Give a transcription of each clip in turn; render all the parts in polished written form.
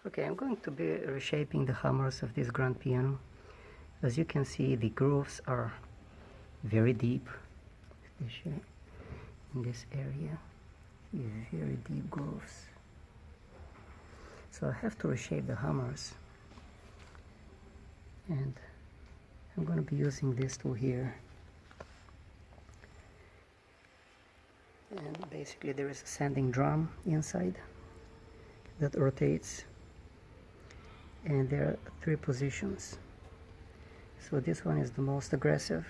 Okay, I'm going to be reshaping the hammers of this grand piano. As you can see, the grooves are very deep. Especially in this area, very deep grooves. So I have to reshape the hammers, and I'm going to be using this tool here. And basically there is a sanding drum inside that rotates, and there are 3 positions. So this one is the most aggressive.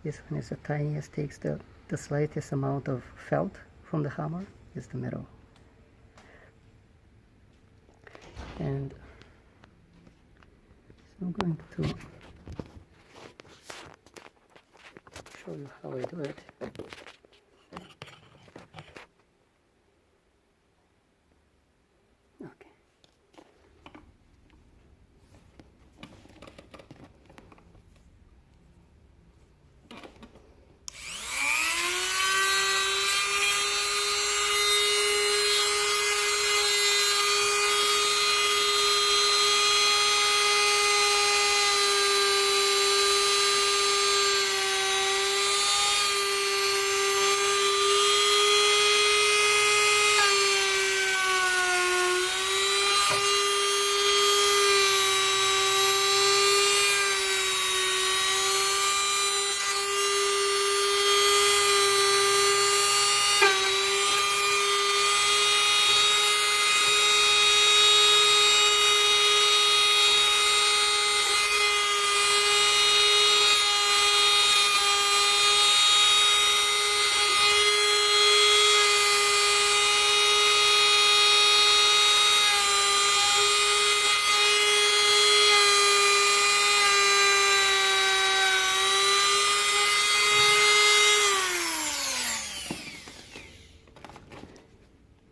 This one is the tiniest, takes the slightest amount of felt from the hammer. Is the middle. And so I'm going to show you how I do it. Okay.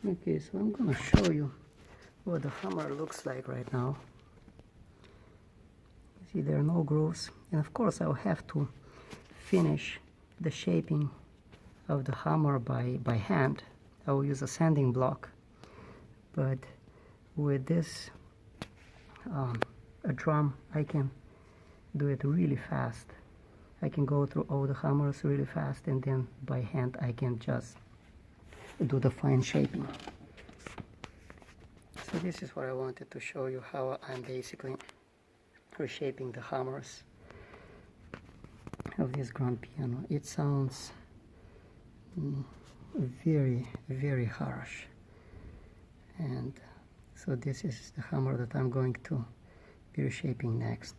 Okay, so I'm going to show you what the hammer looks like right now. You see there are no grooves, and of course I'll have to finish the shaping of the hammer by hand. I will use a sanding block, but with this a drum I can do it really fast. I can go through all the hammers really fast, and then by hand I can just do the fine shaping. So this is what I wanted to show you, how I'm basically reshaping the hammers of this grand piano. It sounds very, very harsh, and so this is the hammer that I'm going to be reshaping next.